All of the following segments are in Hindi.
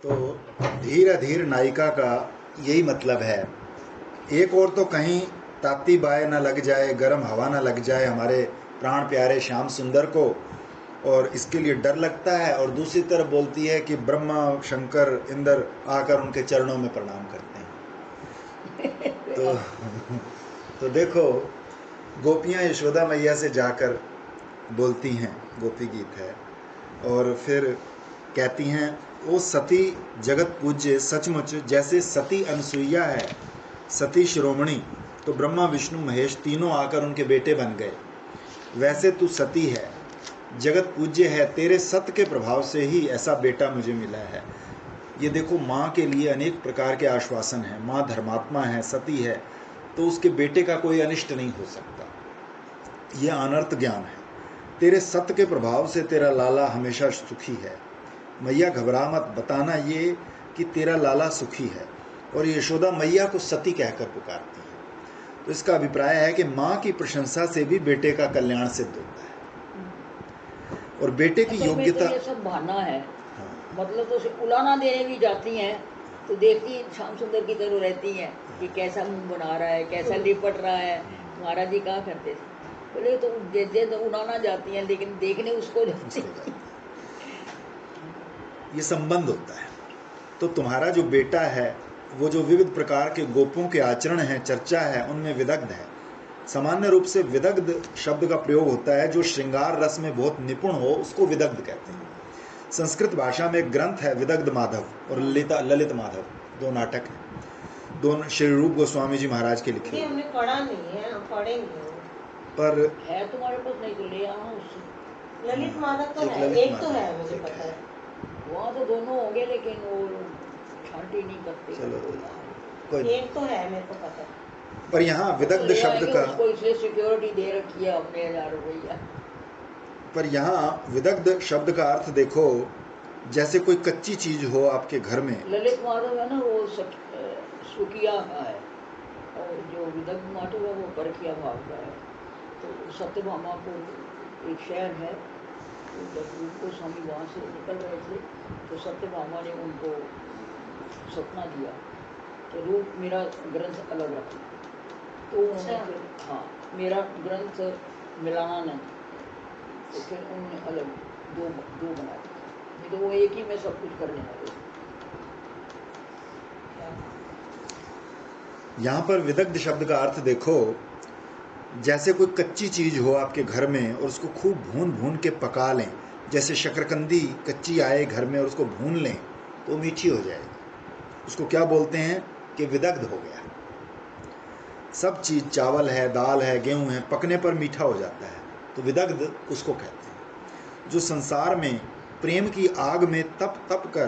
तो धीरे धीरे नायिका का यही मतलब है। एक और तो कहीं ताती बाय ना लग जाए, गर्म हवा ना लग जाए हमारे प्राण प्यारे श्याम सुंदर को, और इसके लिए डर लगता है। और दूसरी तरफ बोलती है कि ब्रह्मा शंकर इंद्र आकर उनके चरणों में प्रणाम करते हैं। तो तो देखो, गोपियाँ यशोदा मैया से जाकर बोलती हैं, गोपी गीत है, और फिर कहती हैं ओ सती जगत पूज्य, सचमुच जैसे सती अनसुईया है, सती शिरोमणि, तो ब्रह्मा विष्णु महेश तीनों आकर उनके बेटे बन गए, वैसे तू सती है, जगत पूज्य है, तेरे सत्य के प्रभाव से ही ऐसा बेटा मुझे मिला है। ये देखो, माँ के लिए अनेक प्रकार के आश्वासन हैं। माँ धर्मात्मा है, सती है, तो उसके बेटे का कोई अनिष्ट नहीं हो सकता। ये अनर्थ ज्ञान है। तेरे सत्य के प्रभाव से तेरा लाला हमेशा सुखी है। मैया घबरा मत, बताना ये कि तेरा लाला सुखी है। और यशोदा मैया को सती कहकर पुकारती है। तो इसका अभिप्राय है कि माँ की प्रशंसा से भी बेटे का कल्याण सिद्ध होता है। और बेटे की योग्यता, तो ये सब बहाना है। हाँ, मतलब तो उलाना देने भी जाती हैं तो देखती श्याम सुंदर की तरह रहती हैं कि कैसा मुंह बना रहा है, कैसा लिपट रहा है। महाराज जी कहा करते थे, बोले तो जैसे उड़ाना जाती हैं लेकिन देखने उसको जाती हैं। ये संबंध होता है। तो तुम्हारा जो बेटा है वो जो विविध प्रकार के गोपों के आचरण हैं, चर्चा है, उनमें विदग्ध है। सामान्य रूप से विदग्ध शब्द का प्रयोग होता है जो श्रृंगार रस में बहुत निपुण हो, उसको विदग्ध कहते हैं। संस्कृत भाषा में एक ग्रंथ है विदग्ध माधव और ललित माधव, दो नाटक हैं, दोनों श्री रूप गोस्वामी जी महाराज के लिखे। हमने पढ़ा नहीं है, हम पढ़ेंगे। पर है तुम्हारे पास, नहीं तो ले आओ उससे। ललित माधव तो है, एक तो है, मुझे पता है। वहाँ तो दोनों होंगे लेकिन वो छांटी नहीं करते। चलो कोई एक तो है, मेरे को पता है। पर यहाँ विदग्ध शब्द का, उसको इसलिए सिक्योरिटी दे रखी है हमने 1000 रुपया। पर यहाँ विदग्ध शब्द का अर्थ देखो, जैसे कोई कच्ची चीज हो आपके घर में। ललित माधव है ना, वो सुकिया का है, और जो विदग्ध माधव है वो परखिया भाव का है। तो सत्यभामा को एक शहर है, तो जब उनको स्वामी वहाँ से निकल रहे थे तो सत्यभामा ने उनको सपना दिया कि रूप मेरा ग्रंथ अलग रखना। तो उन्होंने फिर, हाँ, मेरा ग्रंथ मिलाना नहीं, तो फिर उन्होंने अलग दो बना दिया, नहीं तो वो एक ही में सब कुछ करने वाले। यहाँ पर विदग्ध शब्द का अर्थ देखो, जैसे कोई कच्ची चीज हो आपके घर में और उसको खूब भून भून के पका लें। जैसे शकरकंदी कच्ची आए घर में और उसको भून लें तो मीठी हो जाएगी। उसको क्या बोलते हैं कि विदग्ध हो गया। सब चीज, चावल है, दाल है, गेहूं है, पकने पर मीठा हो जाता है, तो विदग्ध उसको कहते हैं। जो संसार में प्रेम की आग में तप तप कर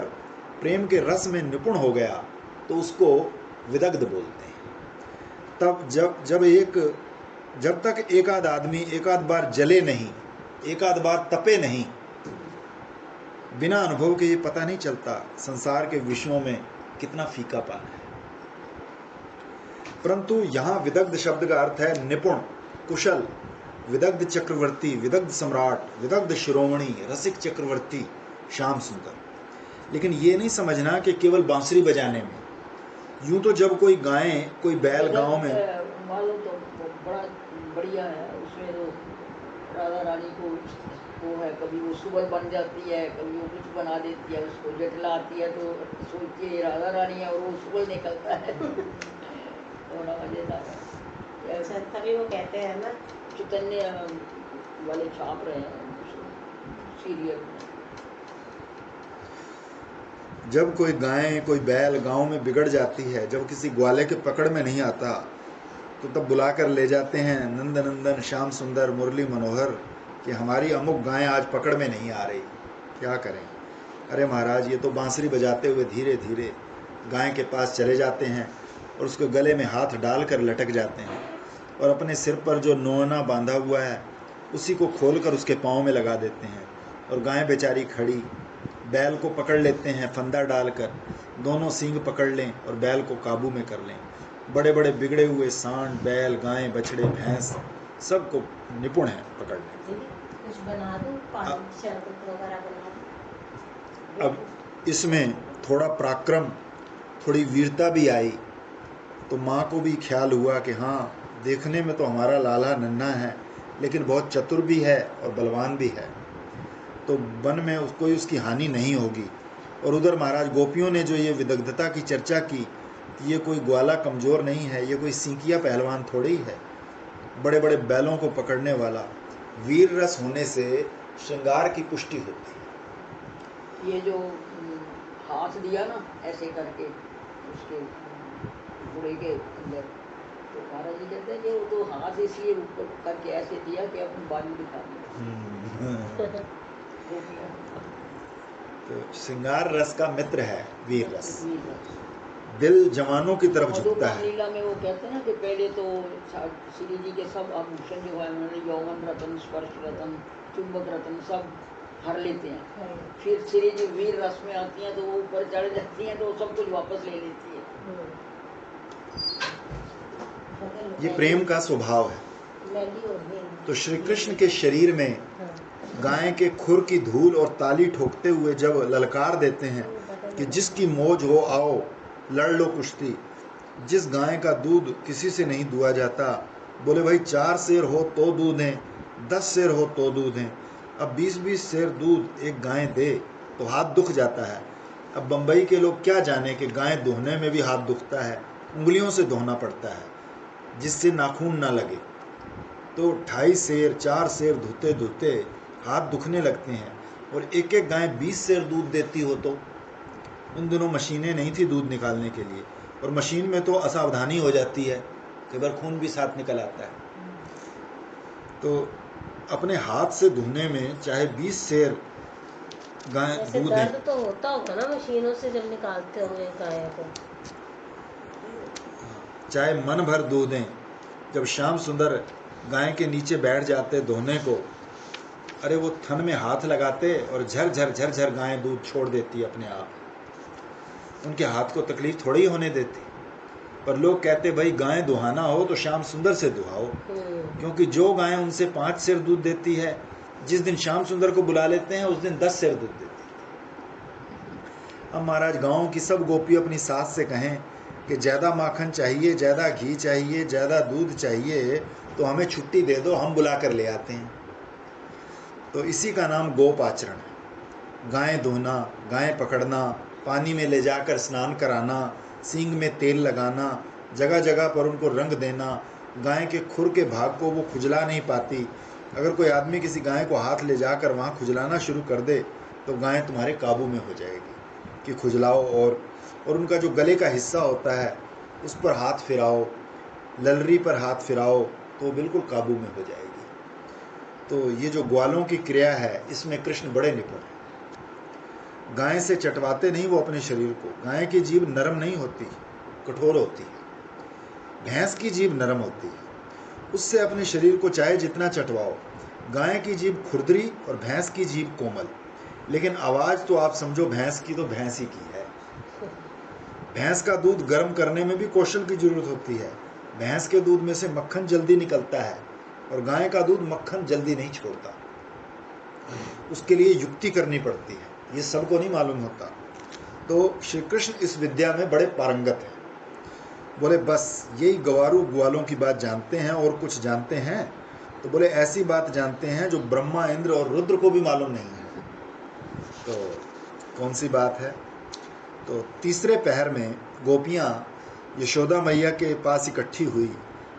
प्रेम के रस में निपुण हो गया तो उसको विदग्ध बोलते हैं। तब जब तक एक आध आदमी एक आध बार जले नहीं, एक आध बार तपे नहीं, बिना अनुभव के ये पता नहीं चलता संसार के विषयों में कितना फीकापन है। परंतु यहाँ विदग्ध शब्द का अर्थ है निपुण, कुशल, विदग्ध चक्रवर्ती, विदग्ध सम्राट, विदग्ध शिरोमणि, रसिक चक्रवर्ती श्याम सुंदर। लेकिन ये नहीं समझना कि केवल बांसुरी बजाने में। यूं तो जब कोई गाय, कोई बैल गांव में, मालूम तो बड़ा बढ़िया है। उसमें तो राधा रानी को वो है, कभी वो सुबह बन जाती है, कभी वो कुछ बना देती है, उसको जटला आती है तो सोचती है राधा रानी है और वो सुबह निकलता है। बड़ा मजेदार है। तभी वो कहते हैं ना, चैतन्य वाले छाप रहे हैं सीरियल में। जब कोई गाय, कोई बैल गांव में बिगड़ जाती है, जब किसी ग्वाले के पकड़ में नहीं आता, तो तब बुलाकर ले जाते हैं नंद नंदन श्याम सुंदर मुरली मनोहर कि हमारी अमुक गाय आज पकड़ में नहीं आ रही, क्या करें। अरे महाराज, ये तो बांसुरी बजाते हुए धीरे धीरे गाय के पास चले जाते हैं और उसके गले में हाथ डालकर लटक जाते हैं और अपने सिर पर जो नोना बांधा हुआ है उसी को खोलकर उसके पाँव में लगा देते हैं, और गाय बेचारी खड़ी। बैल को पकड़ लेते हैं फंदा डालकर, दोनों सींग पकड़ लें और बैल को काबू में कर लें। बड़े बड़े बिगड़े हुए सांड, बैल, गाय, बछड़े, भैंस सबको निपुण है पकड़ने। कुछ बना दो, पानी शरबत वगैरह बना दो। अब इसमें थोड़ा पराक्रम, थोड़ी वीरता भी आई, तो माँ को भी ख्याल हुआ कि हाँ, देखने में तो हमारा लाला नन्हा है, लेकिन बहुत चतुर भी है और बलवान भी है, तो वन में कोई उसकी हानि नहीं होगी। और उधर महाराज गोपियों ने जो ये विदग्धता की चर्चा की, ये कोई ग्वाला कमज़ोर नहीं है, ये कोई सींकिया पहलवान थोड़ी है, बड़े बड़े बैलों को पकड़ने वाला। वीर रस होने से श्रृंगार की पुष्टि होती है। ये जो हाथ दिया ना ऐसे करके उसके घोड़े के अंदर, तो महाराज जी कहते हैं कि वो तो हाथ इसलिए ऊपर करके ऐसे दिया कि अपनी बाजू दिखा दी। तो श्रृंगार रस का मित्र है वीर रस। वीर रस दिल जवानों की तरफ झुकता है। लीला में वो कहते हैं ना कि पहले तो श्री जी के सब आभूषण जो है उन्होंने यौवन रतन, स्पर्श रतन, चुंबक रतन सब हर लेते हैं। फिर श्री जी वीर रस में आती हैं तो वो ऊपर चढ़ जाती हैं तो सब कुछ वापस ले लेती है। ये प्रेम का स्वभाव है। तो श्री कृष्ण के शरीर में गाय के खुर की धूल और ताली ठोकते हुए जब ललकार देते हैं कि जिसकी मौज हो आओ लड़ लो कुश्ती, जिस गाय का दूध किसी से नहीं दुआ जाता, बोले भाई 4 सेर हो तो दूध है, 10 सेर हो तो दूध है। अब 20-20 सेर दूध एक गाय दे तो हाथ दुख जाता है। अब बम्बई के लोग क्या जाने कि गाय दोहने में भी हाथ दुखता है, उंगलियों से दोहना पड़ता है जिससे नाखून ना लगे। तो 2.5 सेर 4 सेर धोते धोते हाथ दुखने लगते हैं। और एक एक गाय 20 सेर दूध देती हो तो, उन दिनों मशीनें नहीं थी दूध निकालने के लिए, और मशीन में तो असावधानी हो जाती है, कई बार खून भी साथ निकल आता है। तो अपने हाथ से धुलने में चाहे 20 सेर गाय दूध है, दर्द तो होता होगा ना मशीनों से जब निकालते हुए गाय को, चाहे मन भर दूध दें। जब श्याम सुंदर गाय के नीचे बैठ जाते धोने को, अरे वो थन में हाथ लगाते और झर गाय दूध छोड़ देती अपने आप। उनके हाथ को तकलीफ थोड़ी होने देती। पर लोग कहते भाई गाय दुहाना हो तो श्याम सुंदर से दुहाओ, क्योंकि जो गाय उनसे 5 सेर दूध देती है, जिस दिन श्याम सुंदर को बुला लेते हैं उस दिन 10 सेर दूध देती है। अब महाराज गाँव की सब गोपी अपनी सास से कहें कि ज़्यादा माखन चाहिए, ज़्यादा घी चाहिए, ज़्यादा दूध चाहिए, तो हमें छुट्टी दे दो, हम बुला कर ले आते हैं। तो इसी का नाम गोप आचरण है। गाय धोना, गाय पकड़ना, पानी में ले जाकर स्नान कराना, सींग में तेल लगाना, जगह जगह पर उनको रंग देना। गाय के खुर के भाग को वो खुजला नहीं पाती। अगर कोई आदमी किसी गाय को हाथ ले जाकर वहाँ खुजलाना शुरू कर दे तो गाय तुम्हारे काबू में हो जाएगी कि खुजलाओ। और उनका जो गले का हिस्सा होता है उस पर हाथ फिराओ, ललरी पर हाथ फिराओ, तो बिल्कुल काबू में हो जाएगी। तो ये जो ग्वालों की क्रिया है इसमें कृष्ण बड़े निपुण हैं। गाय से चटवाते नहीं वो अपने शरीर को। गाय की जीभ नरम नहीं होती, कठोर होती है। भैंस की जीभ नरम होती है, उससे अपने शरीर को चाहे जितना चटवाओ। गाय की जीभ खुरदरी और भैंस की जीभ कोमल, लेकिन आवाज़ तो आप समझो भैंस की तो भैंस ही की है। भैंस का दूध गर्म करने में भी कौशल की जरूरत होती है। भैंस के दूध में से मक्खन जल्दी निकलता है और गाय का दूध मक्खन जल्दी नहीं छोड़ता। उसके लिए युक्ति करनी पड़ती है, ये सबको नहीं मालूम होता। तो श्री कृष्ण इस विद्या में बड़े पारंगत हैं। बोले बस यही गवारू ग्वालों की बात जानते हैं, और कुछ जानते हैं? तो बोले ऐसी बात जानते हैं जो ब्रह्मा, इंद्र और रुद्र को भी मालूम नहीं है। तो कौन सी बात है? तो तीसरे पहर में गोपियाँ यशोदा मैया के पास इकट्ठी हुई,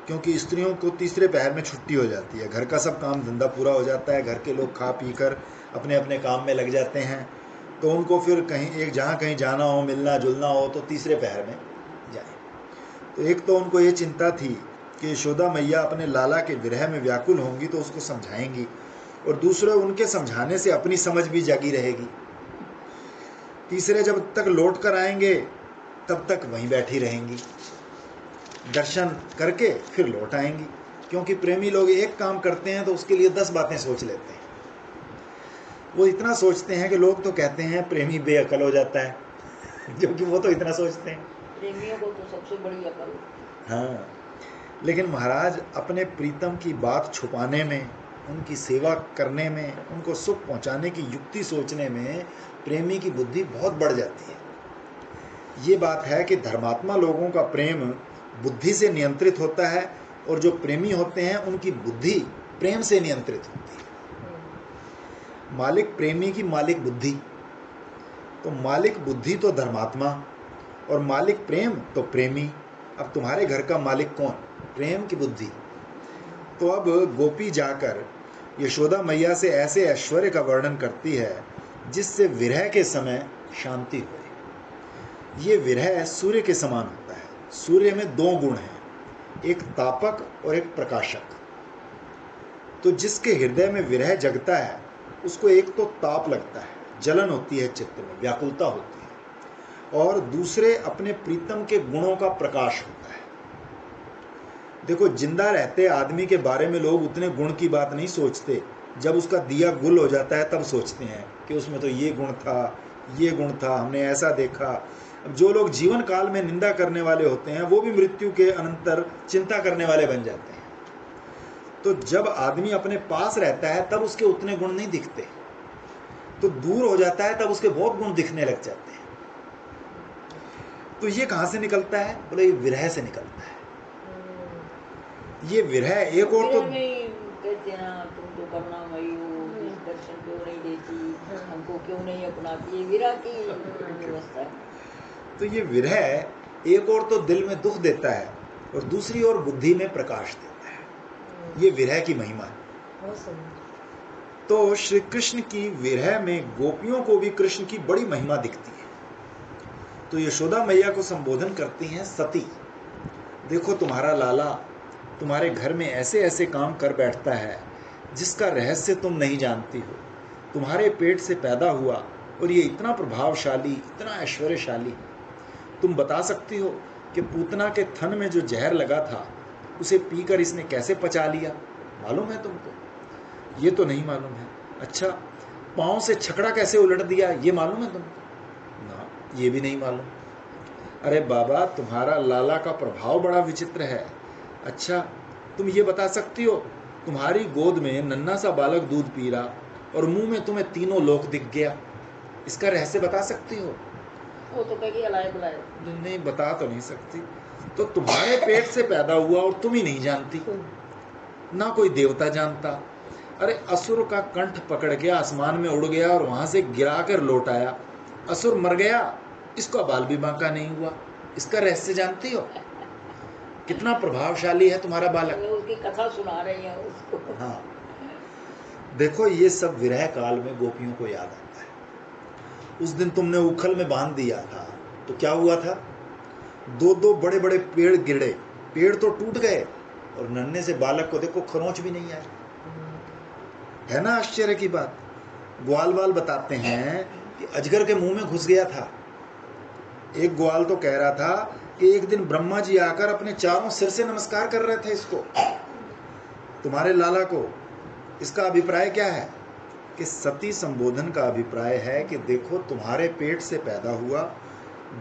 क्योंकि स्त्रियों को तीसरे पहर में छुट्टी हो जाती है। घर का सब काम धंधा पूरा हो जाता है, घर के लोग खा पी कर अपने अपने काम में लग जाते हैं। तो उनको फिर कहीं जहाँ कहीं जाना हो, मिलना जुलना हो, तो तीसरे पहर में जाए। तो एक तो उनको ये चिंता थी कि यशोदा मैया अपने लाला के विरह में व्याकुल होंगी तो उसको समझाएंगी, और दूसरे उनके समझाने से अपनी समझ भी जागी रहेगी। तीसरे जब तक लौट कर आएंगे तब तक वहीं बैठी रहेंगी, दर्शन करके फिर लौट आएंगी। क्योंकि प्रेमी लोग एक काम करते हैं तो उसके लिए 10 बातें सोच लेते हैं। वो इतना सोचते हैं कि लोग तो कहते हैं प्रेमी बेअकल हो जाता है, जबकि वो तो इतना सोचते हैं। प्रेमियों को तो सबसे बड़ी अकल। हाँ, लेकिन महाराज अपने प्रीतम की बात छुपाने में उनकी सेवा करने में, उनको सुख पहुंचाने की युक्ति सोचने में प्रेमी की बुद्धि बहुत बढ़ जाती है। ये बात है कि धर्मात्मा लोगों का प्रेम बुद्धि से नियंत्रित होता है और जो प्रेमी होते हैं उनकी बुद्धि प्रेम से नियंत्रित होती है। मालिक प्रेमी की मालिक बुद्धि, तो मालिक बुद्धि तो धर्मात्मा और मालिक प्रेम तो प्रेमी। अब तुम्हारे घर का मालिक कौन? प्रेम की बुद्धि। तो अब गोपी जाकर यशोदा मैया से ऐसे ऐश्वर्य का वर्णन करती है जिससे विरह के समय शांति हो। ये विरह सूर्य के समान होता है। सूर्य में दो गुण हैं, एक तापक और एक प्रकाशक। तो जिसके हृदय में विरह जगता है उसको एक तो ताप लगता है, जलन होती है चित्त में, व्याकुलता होती है, और दूसरे अपने प्रीतम के गुणों का प्रकाश होता है। देखो, जिंदा रहते आदमी के बारे में लोग उतने गुण की बात नहीं सोचते, जब उसका दिया गुल हो जाता है तब सोचते हैं कि उसमें तो ये गुण था, ये गुण था, हमने ऐसा देखा। अब जो लोग जीवन काल में निंदा करने वाले होते हैं वो भी मृत्यु के अनंतर चिंता करने वाले बन जाते हैं। तो जब आदमी अपने पास रहता है तब उसके उतने गुण नहीं दिखते, तो दूर हो जाता है तब उसके बहुत गुण दिखने लग जाते हैं। तो ये कहां से निकलता है? बोले ये विरह से निकलता है। ये विरह एक और तो कहते हैं तुम तो करुणामयी हो, दर्शन क्यों नहीं देती, हमको क्यों नहीं अपनाती, ये विरह की व्यवस्था है। तो ये विरह एक और तो दिल में दुख देता है और दूसरी ओर बुद्धि में प्रकाश देता है। ये विरह की महिमा है। तो श्री कृष्ण की विरह में गोपियों को भी कृष्ण की बड़ी महिमा दिखती है। तो यशोदा मैया को संबोधन करती हैं सती। देखो, तुम्हारा लाला तुम्हारे घर में ऐसे ऐसे काम कर बैठता है जिसका रहस्य तुम नहीं जानती हो। तुम्हारे पेट से पैदा हुआ और ये इतना प्रभावशाली, इतना ऐश्वर्यशाली। तुम बता सकती हो कि पूतना के थन में जो जहर लगा था उसे पीकर इसने कैसे पचा लिया? मालूम है तुमको? ये तो नहीं मालूम है। अच्छा, पाँव से छकड़ा कैसे उलट दिया, ये मालूम है तुमको? ना, ये भी नहीं मालूम। अरे बाबा, तुम्हारा लाला का प्रभाव बड़ा विचित्र है। अच्छा, तुम ये बता सकती हो तुम्हारी गोद में नन्हा सा बालक दूध पी रहा और मुंह में तुम्हें तीनों लोक दिख गया, इसका रहस्य बता सकती हो? वो तो कहेगी अलाए बुलाए। नहीं, बता तो नहीं सकती। तो तुम्हारे पेट से पैदा हुआ और तुम ही नहीं जानती, ना कोई देवता जानता। अरे, असुर का कंठ पकड़ के आसमान में उड़ गया और वहां से गिरा कर लौट आया। असुर मर गया, इसका बाल भी बांका नहीं हुआ, इसका रहस्य जानती हो? कितना प्रभावशाली है तुम्हारा बालक। उसकी कथा सुना रही है उसको। हाँ, देखो, ये सब विरह काल में गोपियों को याद आता है। उस दिन तुमने उखल में बांध दिया था तो क्या हुआ था? दो दो बड़े बड़े पेड़ गिरे, पेड़ तो टूट गए और नन्हे से बालक को देखो खरोंच भी नहीं आए। है ना आश्चर्य की बात? ग्वाल बाल बताते हैं कि अजगर के मुंह में घुस गया था। एक ग्वाल तो कह रहा था कि एक दिन ब्रह्मा जी आकर अपने चारों सिर से नमस्कार कर रहे थे इसको, तुम्हारे लाला को। इसका अभिप्राय क्या है? कि सती संबोधन का अभिप्राय है कि देखो, तुम्हारे पेट से पैदा हुआ,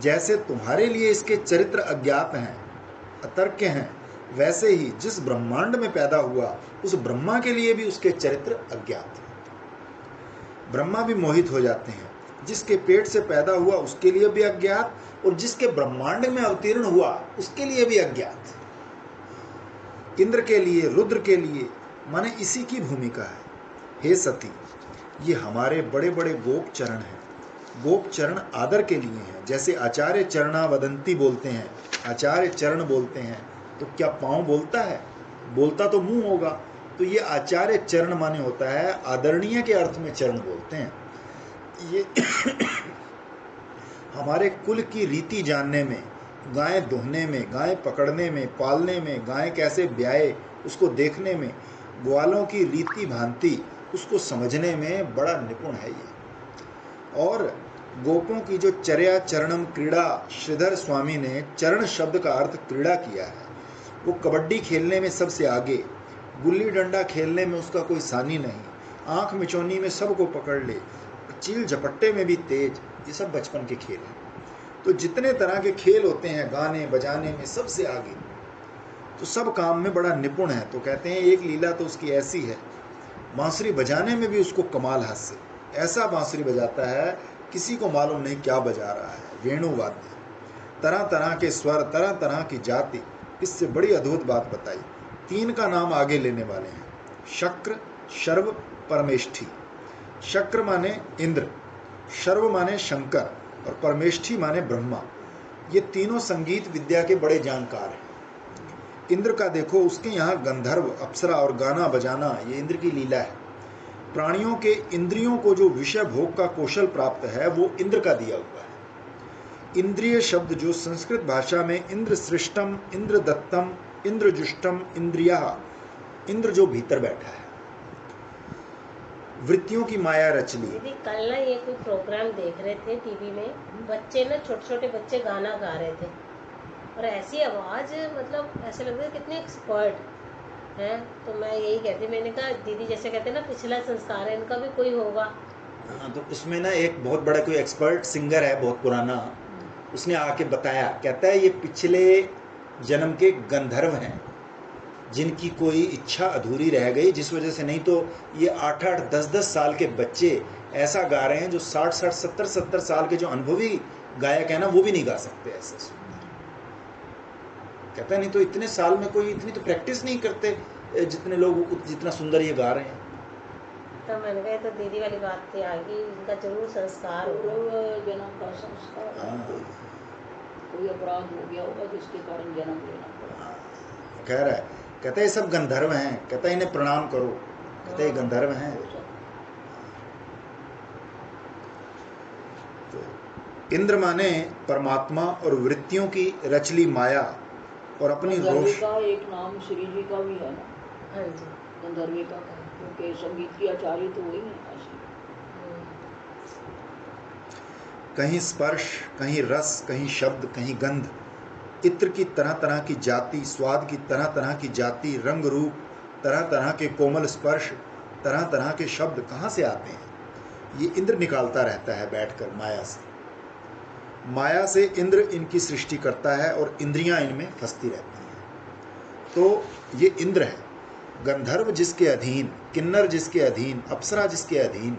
जैसे तुम्हारे लिए इसके चरित्र अज्ञात हैं, अतर्क्य हैं, वैसे ही जिस ब्रह्मांड में पैदा हुआ उस ब्रह्मा के लिए भी उसके चरित्र अज्ञात हैं। ब्रह्मा भी मोहित हो जाते हैं। जिसके पेट से पैदा हुआ उसके लिए भी अज्ञात और जिसके ब्रह्मांड में अवतीर्ण हुआ उसके लिए भी अज्ञात। इंद्र के लिए, रुद्र के लिए, माने इसी की भूमिका है। हे सती, ये हमारे बड़े बड़े गोप चरण हैं। गोप चरण आदर के लिए हैं। जैसे आचार्य चरणा वदंती बोलते हैं, आचार्य चरण बोलते हैं, तो क्या पाँव बोलता है? बोलता तो मुंह होगा। तो ये आचार्य चरण माने होता है आदरणीय के अर्थ में चरण बोलते हैं। ये हमारे कुल की रीति जानने में, गाय दोहने में, गाय पकड़ने में, पालने में, गाय कैसे ब्याए उसको देखने में, ग्वालों की रीति भांति उसको समझने में बड़ा निपुण है ये। और गोपों की जो चर्या चरणम क्रीड़ा, श्रीधर स्वामी ने चरण शब्द का अर्थ क्रीड़ा किया है। वो कबड्डी खेलने में सबसे आगे, गुल्ली डंडा खेलने में उसका कोई सानी नहीं, आंख मिचौनी में सबको पकड़ ले, चील झपट्टे में भी तेज। ये सब बचपन के खेल हैं। तो जितने तरह के खेल होते हैं, गाने बजाने में सबसे आगे, तो सब काम में बड़ा निपुण है। तो कहते हैं एक लीला तो उसकी ऐसी है बांसुरी बजाने में भी उसको कमाल हास्य, ऐसा बांसुरी बजाता है किसी को मालूम नहीं क्या बजा रहा है। वेणुवाद्य, तरह तरह के स्वर, तरह तरह की जाति। इससे बड़ी अद्भुत बात बताई। 3 का नाम आगे लेने वाले हैं, शक्र, शर्व, परमेष्ठी। शक्र माने इंद्र, शर्व माने शंकर और परमेष्ठी माने ब्रह्मा। ये तीनों संगीत विद्या के बड़े जानकार हैं। इंद्र का देखो, उसके यहाँ गंधर्व, अप्सरा और गाना बजाना ये इंद्र की लीला है। प्राणियों के इंद्रियों को जो विषय भोग का कौशल प्राप्त है वो इंद्र का दिया हुआ है। इंद्रिय शब्द जो संस्कृत भाषा में इंद्र सृष्टम, इंद्र दत्तम, इंद्र जुष्टम, इंद्रिया, इंद्र जो भीतर बैठा है, वृत्तियों की माया रचली। दीदी कल ना ये कोई प्रोग्राम देख रहे थे टीवी में, बच्चे ना छोटे छोटे बच्चे गाना गा रहे थे और ऐसी आवाज़, मतलब ऐसे लग रहा है कितने एक्सपर्ट हैं। तो मैं यही कहती, मैंने कहा दीदी जैसे कहते हैं ना पिछला संस्कार है, इनका भी कोई होगा। हाँ, तो उसमें ना एक बहुत बड़ा कोई एक्सपर्ट सिंगर है, बहुत पुराना, उसने आके बताया, कहता है ये पिछले जन्म के गंधर्व हैं जिनकी कोई इच्छा अधूरी रह गई, जिस वजह से, नहीं तो ये 8-8, 10-10 साल के बच्चे ऐसा गा रहे हैं जो 60-60, 70-70 साल के जो अनुभवी गायक है ना वो भी नहीं गा सकते ऐसे सुंदर। कहता है नहीं तो इतने साल में कोई इतनी तो प्रैक्टिस नहीं करते जितने लोग जितना सुंदर ये गा रहे हैं। तो मैंने कहा तो दीदी वाली बात थी आगे, इनका जरूर संस्कार होगा, जन्म का संस्कार है। हाँ। कोई अपराध हो गया होगा जिसके कारण जन्म लेना पड़ा। कह रहा है, कहता है ये सब गंधर्व हैं, कहता है इन्हें प्रणाम करो, कहता है ये गंधर्व हैं। तो इंद्र माने परमात्मा और वृत्तियों की रचली माया और अपनी रोश का एक नाम श्री जी का भी है ना। हाँ जी, गंधर्विका का, क्योंकि संगीत की आचार्य तो वही है ऐसे। कहीं स्पर्श, कहीं रस, कहीं शब्द, कहीं गंध, इत्र की तरह तरह की जाति, स्वाद की तरह तरह की जाति, रंग रूप, तरह तरह के कोमल स्पर्श, तरह तरह के शब्द कहाँ से आते हैं? ये इंद्र निकालता रहता है बैठकर माया से। माया से इंद्र इनकी सृष्टि करता है और इंद्रियां इनमें फंसती रहती हैं। तो ये इंद्र है, गंधर्व जिसके अधीन, किन्नर जिसके अधीन, अप्सरा जिसके अधीन।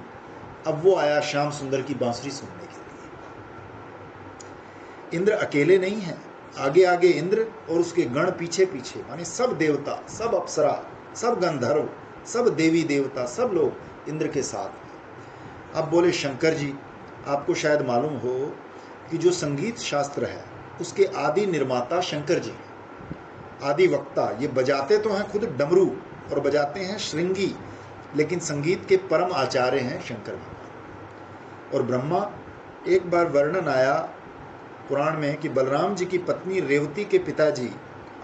अब वो आया श्याम सुंदर की बांसुरी सुनने के लिए। इंद्र अकेले नहीं है, आगे आगे इंद्र और उसके गण पीछे पीछे, माने सब देवता, सब अप्सरा, सब गंधर्व, सब देवी देवता, सब लोग इंद्र के साथ हैं। अब बोले शंकर जी, आपको शायद मालूम हो कि जो संगीत शास्त्र है उसके आदि निर्माता शंकर जी हैं, आदि वक्ता। ये बजाते तो हैं खुद डमरू और बजाते हैं श्रृंगी, लेकिन संगीत के परम आचार्य हैं शंकर भगवान। और ब्रह्मा, एक बार वर्णन आया पुराण में कि बलराम जी की पत्नी रेवती के पिताजी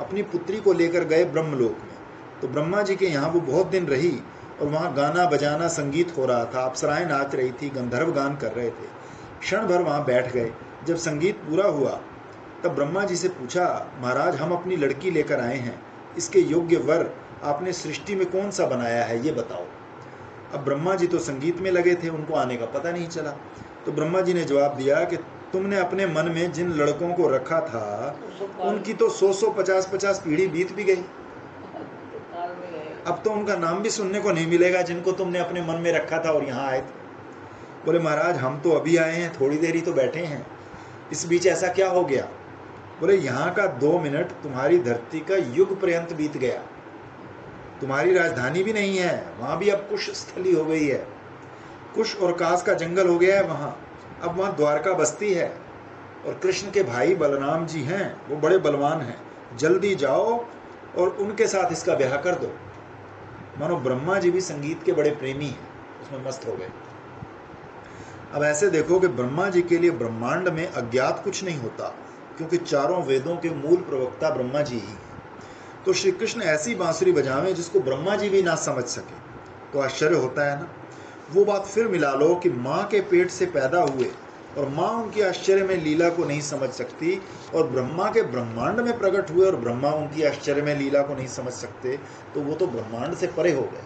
अपनी पुत्री को लेकर गए ब्रह्मलोक में। तो ब्रह्मा जी के यहाँ वो बहुत दिन रही और वहाँ गाना बजाना संगीत हो रहा था, अप्सराएं नाच रही थी, गंधर्व गान कर रहे थे। क्षण भर वहाँ बैठ गए। जब संगीत पूरा हुआ तब ब्रह्मा जी से पूछा, महाराज हम अपनी लड़की लेकर आए हैं, इसके योग्य वर आपने सृष्टि में कौन सा बनाया है ये बताओ। अब ब्रह्मा जी तो संगीत में लगे थे, उनको आने का पता नहीं चला। तो ब्रह्मा जी ने जवाब दिया कि तुमने अपने मन में जिन लड़कों को रखा था उनकी तो 100-100, 50-50 पीढ़ी बीत भी गई। अब तो उनका नाम भी सुनने को नहीं मिलेगा जिनको तुमने अपने मन में रखा था और यहाँ आए थे। बोले महाराज हम तो अभी आए हैं, थोड़ी देर ही तो बैठे हैं, इस बीच ऐसा क्या हो गया? बोले यहाँ का 2 मिनट तुम्हारी धरती का युग पर्यंत बीत गया। तुम्हारी राजधानी भी नहीं है, वहाँ भी अब कुश स्थली हो गई है, कुश और कास का जंगल हो गया है वहाँ। अब वहाँ द्वारका बस्ती है और कृष्ण के भाई बलराम जी हैं, वो बड़े बलवान हैं, जल्दी जाओ और उनके साथ इसका ब्याह कर दो। मानो ब्रह्मा जी भी संगीत के बड़े प्रेमी हैं, उसमें मस्त हो गए। अब ऐसे देखो कि ब्रह्मा जी के लिए ब्रह्मांड में अज्ञात कुछ नहीं होता, क्योंकि चारों वेदों के मूल प्रवक्ता ब्रह्मा जी ही हैं। तो श्री कृष्ण ऐसी बांसुरी बजावें जिसको ब्रह्मा जी भी ना समझ सके, तो आश्चर्य होता है ना। वो बात फिर मिला लो कि माँ के पेट से पैदा हुए और माँ उनकी आश्चर्य में लीला को नहीं समझ सकती, और ब्रह्मा के ब्रह्मांड में प्रकट हुए और ब्रह्मा उनकी आश्चर्य में लीला को नहीं समझ सकते, तो वो तो ब्रह्मांड से परे हो गए।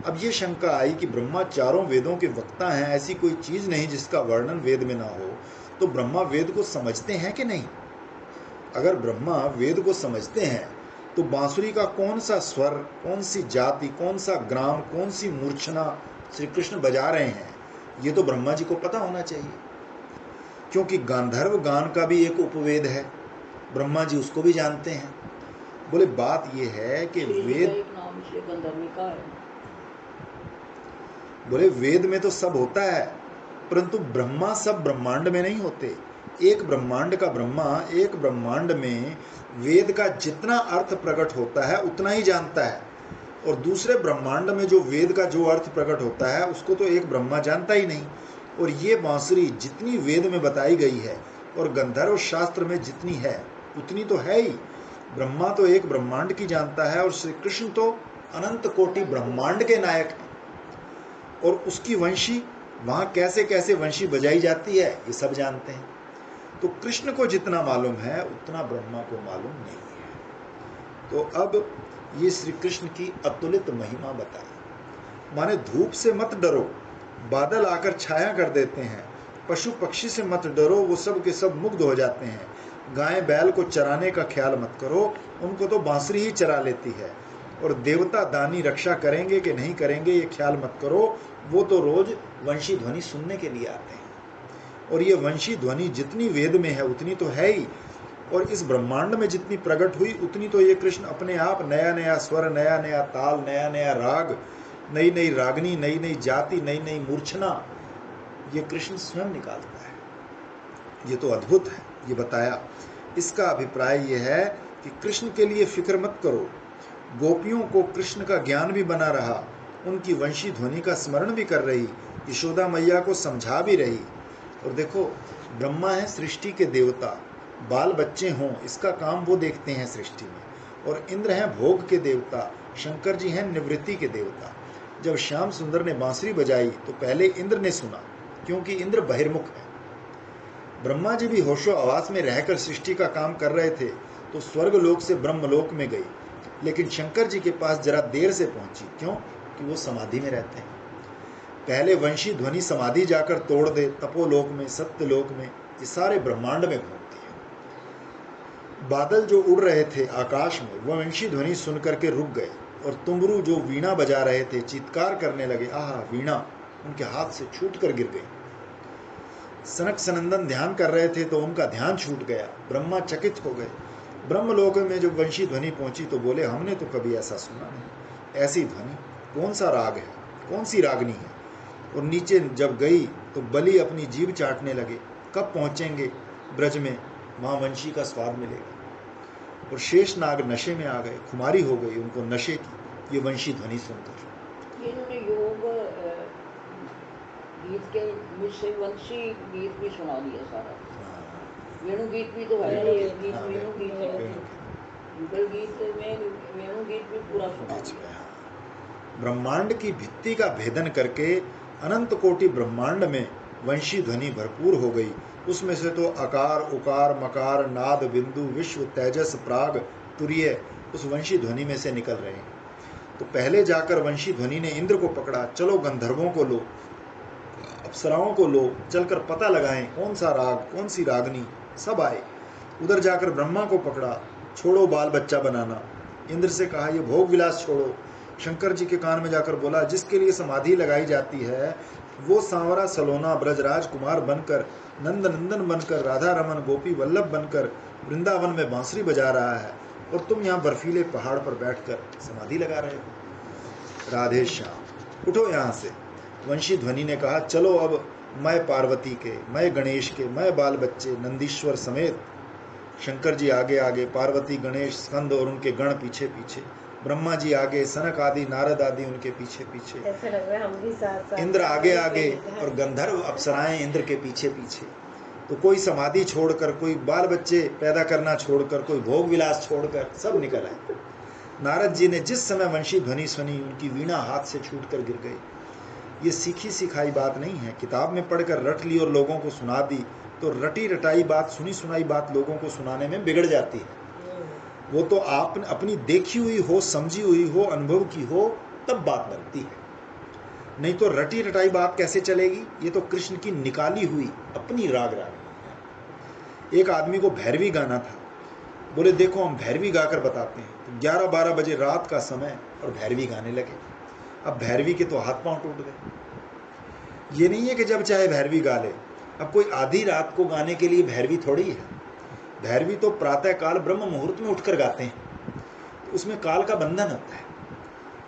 अब ये शंका आई कि ब्रह्मा चारों वेदों के वक्ता हैं, ऐसी कोई चीज़ नहीं जिसका वर्णन वेद में ना हो, तो ब्रह्मा वेद को समझते हैं कि नहीं? अगर ब्रह्मा वेद को समझते हैं तो बांसुरी का कौन सा स्वर, कौन सी जाति, कौन सा ग्राम, कौन सी मूर्छना श्री कृष्ण बजा रहे हैं, ये तो ब्रह्मा जी को पता होना चाहिए, क्योंकि गांधर्व गान का भी एक उपवेद है, ब्रह्मा जी उसको भी जानते हैं। बोले बात ये है कि वेद, बोले वेद में तो सब होता है, परंतु ब्रह्मा सब ब्रह्मांड में नहीं होते। एक ब्रह्मांड का ब्रह्मा एक ब्रह्मांड में वेद का जितना अर्थ प्रकट होता है उतना ही जानता है, और दूसरे ब्रह्मांड में जो वेद का जो अर्थ प्रकट होता है उसको तो एक ब्रह्मा जानता ही नहीं। और ये बांसुरी जितनी वेद में बताई गई है और गंधर्व शास्त्र में जितनी है उतनी तो है ही। ब्रह्मा तो एक ब्रह्मांड की जानता है और श्री कृष्ण तो अनंत कोटि ब्रह्मांड के नायक हैं, और उसकी वंशी वहां कैसे कैसे वंशी बजाई जाती है ये सब जानते हैं। तो कृष्ण को जितना मालूम है उतना ब्रह्मा को मालूम नहीं है। तो अब ये श्री कृष्ण की अतुलित महिमा बताई। माने धूप से मत डरो, बादल आकर छाया कर देते हैं, पशु पक्षी से मत डरो, वो सब के सब मुग्ध हो जाते हैं, गाय बैल को चराने का ख्याल मत करो, उनको तो बांसुरी ही चरा लेती है, और देवता दानी रक्षा करेंगे कि नहीं करेंगे ये ख्याल मत करो, वो तो रोज वंशी ध्वनि सुनने के लिए आते हैं। और ये वंशी ध्वनि जितनी वेद में है उतनी तो है ही, और इस ब्रह्मांड में जितनी प्रकट हुई उतनी तो ये कृष्ण अपने आप नया नया स्वर, नया नया ताल, नया नया राग, नई नई रागनी, नई नई जाति, नई नई मूर्छना, ये कृष्ण स्वयं निकालता है। ये तो अद्भुत है, ये बताया। इसका अभिप्राय ये है कि कृष्ण के लिए फिक्र मत करो। गोपियों को कृष्ण का ज्ञान भी बना रहा, उनकी वंशी ध्वनि का स्मरण भी कर रही, यशोदा मैया को समझा भी रही। और देखो, ब्रह्मा है सृष्टि के देवता, बाल बच्चे हों इसका काम वो देखते हैं सृष्टि में, और इंद्र हैं भोग के देवता, शंकर जी हैं निवृत्ति के देवता। जब श्याम सुंदर ने बांसुरी बजाई तो पहले इंद्र ने सुना, क्योंकि इंद्र बहिर्मुख है। ब्रह्मा जी भी होशो आवास में रहकर सृष्टि का काम कर रहे थे, तो स्वर्गलोक से ब्रह्मलोक में गई, लेकिन शंकर जी के पास जरा देर से पहुंची। क्यों? कि वो समाधि में रहते हैं। पहले वंशी ध्वनि समाधि जाकर तोड़ दे, तपोलोक में, सत्यलोक में, ये सारे ब्रह्मांड में घूमती है। बादल जो उड़ रहे थे आकाश में वह वंशी ध्वनि सुन करके रुक गए, और तुमरू जो वीणा बजा रहे थे चीत्कार करने लगे, आहा वीणा उनके हाथ से छूट कर गिर गई। सनक सनंदन ध्यान कर रहे थे तो उनका ध्यान छूट गया, ब्रह्मा चकित हो गए। ब्रह्मलोक में जब वंशी ध्वनि पहुंची तो बोले, हमने तो कभी ऐसा सुना नहीं, ऐसी ध्वनि, कौन सा राग है, कौन सी रागनी है। और नीचे जब गई तो बलि अपनी जीभ चाटने लगे, कब पहुंचेंगे ब्रज में, वहां वंशी का स्वाद मिलेगा। और शेष नाग नशे में आ गए, खुमारी हो गई उनको नशे की, ये वंशी ध्वनि सुनकर। इन्होंने योग गीत के मुझसे वंशी गीत भी सुना दिया सारा। वेणु गीत भी तो है, वेणु गीत है, युगल गीत में वेणु गीत भी पूरा सुना दिया। ब्रह्मांड की भित्ति का भेदन करके अनंत कोटि ब्रह्मांड में वंशी ध्वनि भरपूर हो गई। उसमें से तो अकार, उकार, मकार, नाद, बिंदु, विश्व, तेजस, प्राग, तुरीय उस वंशी ध्वनि में से निकल रहे हैं। तो पहले जाकर वंशी ध्वनि ने इंद्र को पकड़ा, चलो गंधर्वों को लो, अप्सराओं को लो, चलकर पता लगाएं कौन सा राग, कौन सी रागनी। सब आए। उधर जाकर ब्रह्मा को पकड़ा, छोड़ो बाल बच्चा बनाना। इंद्र से कहा ये भोग विलास छोड़ो। शंकर जी के कान में जाकर बोला, जिसके लिए समाधि लगाई जाती है वो सांवरा सलोना ब्रजराज कुमार बनकर, नंद नंदन बनकर, राधा रमन गोपी वल्लभ बनकर वृंदावन में बांसुरी बजा रहा है, और तुम यहाँ बर्फीले पहाड़ पर बैठकर समाधि लगा रहे हो। राधे श्याम, उठो यहाँ से। वंशी ध्वनि ने कहा, चलो अब मैं पार्वती के, मैं गणेश के, मैं बाल बच्चे नंदीश्वर समेत। शंकर जी आगे आगे, पार्वती, गणेश, स्कंद और उनके गण पीछे पीछे, ब्रह्मा जी आगे, सनक आदि, नारद आदि उनके पीछे पीछे, ऐसे लग रहा है हम भी साथ साथ, इंद्र आगे आगे और गंधर्व अप्सराएं इंद्र के पीछे पीछे। तो कोई समाधि छोड़कर, कोई बाल बच्चे पैदा करना छोड़कर, कोई भोग विलास छोड़कर, सब निकल आए। नारद जी ने जिस समय वंशी ध्वनि सुनी उनकी वीणा हाथ से छूट कर गिर गई। ये सीखी सिखाई बात नहीं है, किताब में पढ़कर रट ली और लोगों को सुना दी तो रटी रटाई बात, सुनी सुनाई बात लोगों को सुनाने में बिगड़ जाती है। वो तो आप अपनी देखी हुई हो, समझी हुई हो, अनुभव की हो, तब बात बनती है, नहीं तो रटी रटाई बात कैसे चलेगी। ये तो कृष्ण की निकाली हुई अपनी राग रागनी है। एक आदमी को भैरवी गाना था, बोले देखो हम भैरवी गाकर बताते हैं। तो 11-12 बजे रात का समय और भैरवी गाने लगे। अब भैरवी के तो हाथ पांव टूट गए। ये नहीं है कि जब चाहे भैरवी गा ले। अब कोई आधी रात को गाने के लिए भैरवी थोड़ी है। भैरवी तो प्रातः काल ब्रह्म मुहूर्त में उठकर गाते हैं। तो उसमें काल का बंधन होता है,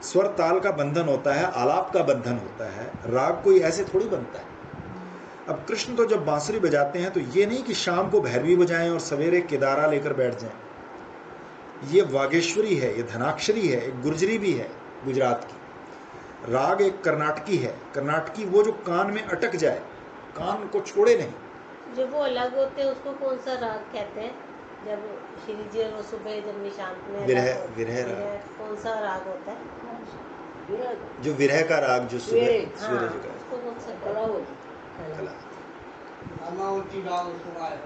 स्वर ताल का बंधन होता है, आलाप का बंधन होता है। राग कोई ऐसे थोड़ी बनता है। अब कृष्ण तो जब बांसुरी बजाते हैं तो ये नहीं कि शाम को भैरवी बजाएं और सवेरे केदारा लेकर बैठ जाएं। ये वागेश्वरी है, ये धनाक्षरी है, एक गुर्जरी भी है गुजरात की। राग एक कर्नाटकी है। कर्नाटकी वो जो कान में अटक जाए, कान को छोड़े नहीं। जो वो अलग होते हैं उसको कौन सा राग कहते हैं? जब श्री जी और वो सुबह जब निशांत में विरह राग। कौन सा राग होता है? जो विरह का राग जो सवेरे सवेरे जो गाए। उसको कौन सा कला होती कला। है।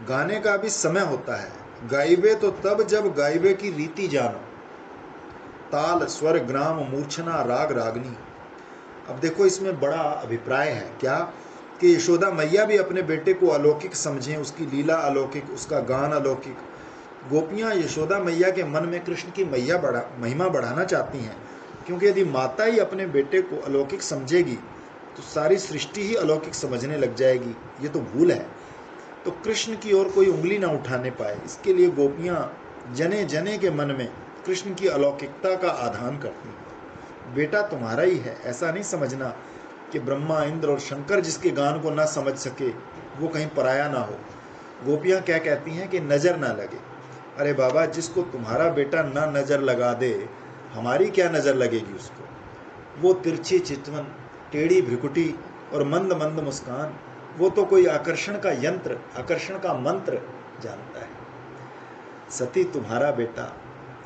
गाने का भी समय होता है। गाइबे तो तब जब गाइबे की रीति जानो, ताल स्वर ग्राम मूर्छना राग रागनी। अब देखो इसमें बड़ा अभिप्राय है क्या कि यशोदा मैया भी अपने बेटे को अलौकिक समझें, उसकी लीला अलौकिक, उसका गान अलौकिक। गोपियां यशोदा मैया के मन में कृष्ण की महिमा बढ़ाना चाहती हैं, क्योंकि यदि माता ही अपने बेटे को अलौकिक समझेगी तो सारी सृष्टि ही अलौकिक समझने लग जाएगी। ये तो भूल है। तो कृष्ण की ओर कोई उंगली ना उठाने पाए, इसके लिए गोपियां जने जने के मन में कृष्ण की अलौकिकता का आधान करती हैं। बेटा तुम्हारा ही है, ऐसा नहीं समझना कि ब्रह्मा इंद्र और शंकर जिसके गान को ना समझ सके वो कहीं पराया ना हो। गोपियां क्या कहती हैं कि नज़र ना लगे। अरे बाबा, जिसको तुम्हारा बेटा ना नज़र लगा दे, हमारी क्या नज़र लगेगी उसको? वो तिरछी चितवन, टेढ़ी भ्रिकुटी और मंद मंद मुस्कान, वो तो कोई आकर्षण का यंत्र, आकर्षण का मंत्र जानता है। सती तुम्हारा बेटा,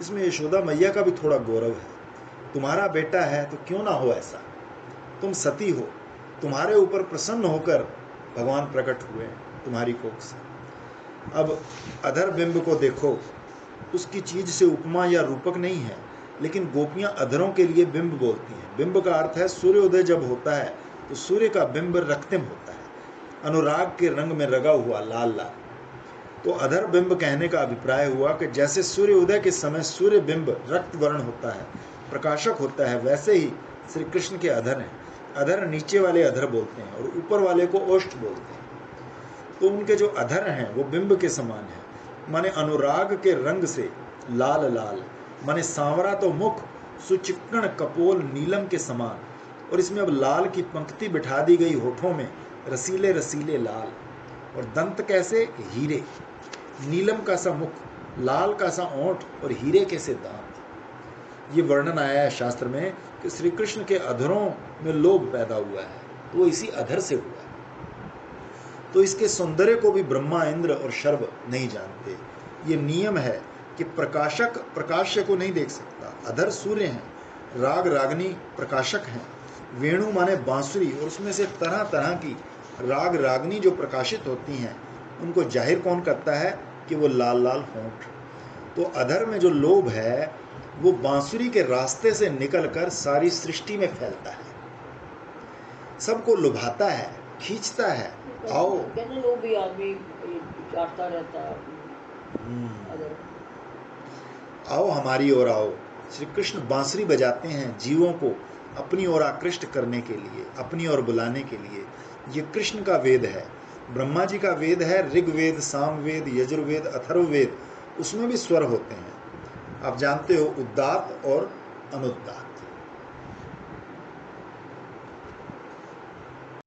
इसमें यशोदा मैया का भी थोड़ा गौरव है। तुम्हारा बेटा है तो क्यों ना हो ऐसा। तुम सती हो, तुम्हारे ऊपर प्रसन्न होकर भगवान प्रकट हुए हैं तुम्हारी कोख से। अब अधर बिंब को देखो, उसकी चीज से उपमा या रूपक नहीं है, लेकिन गोपियां अधरों के लिए बिंब बोलती हैं। बिंब का अर्थ है सूर्योदय जब होता है तो सूर्य का बिंब रक्तिम होता है, अनुराग के रंग में रंगा हुआ लाल लाल। तो अधर बिंब कहने का अभिप्राय हुआ कि जैसे सूर्योदय के समय सूर्य बिंब रक्त वर्ण होता है, प्रकाशक होता है, वैसे ही श्री कृष्ण के अधर हैं। अधर नीचे वाले अधर बोलते हैं और ऊपर वाले को ओष्ठ बोलते हैं। तो उनके जो अधर हैं वो बिंब के समान है, माने अनुराग के रंग से लाल लाल, माने सांवरा तो मुख, सुचिक्कण कपोल नीलम के समान। और इसमें अब लाल की पंक्ति बिठा दी गई होठों में, रसीले रसीले लाल। और दंत कैसे? हीरे। नीलम का सा मुख, लाल का सा ओंठ और हीरे के से दांत। ये वर्णन आया है शास्त्र में कि श्री कृष्ण के अधरों में लोभ पैदा हुआ है, तो वो इसी अधर से हुआ है। तो इसके सौंदर्य को भी ब्रह्मा इंद्र और शर्व नहीं जानते। ये नियम है कि प्रकाशक प्रकाश्य को नहीं देख सकता। अधर सूर्य हैं, राग रागनी प्रकाशक हैं। वेणु माने बांसुरी, और उसमें से तरह तरह की राग रागनी जो प्रकाशित होती हैं, उनको जाहिर कौन करता है कि वो लाल लाल होंठ। तो अधर में जो लोभ है वो बांसुरी के रास्ते से निकलकर सारी सृष्टि में फैलता है, सबको लुभाता है, खींचता है। आओ, कहते लोग भी आदमी चाटता रहता है। आओ हमारी ओर आओ। श्री कृष्ण बांसुरी बजाते हैं जीवों को अपनी ओर आकृष्ट करने के लिए, अपनी ओर बुलाने के लिए। ये कृष्ण का वेद है। ब्रह्मा जी का वेद है ऋग्वेद, सामवेद, यजुर्वेद, अथर्ववेद। उसमें भी स्वर होते हैं। आप जानते हो, उद्दात और अनुद्दात।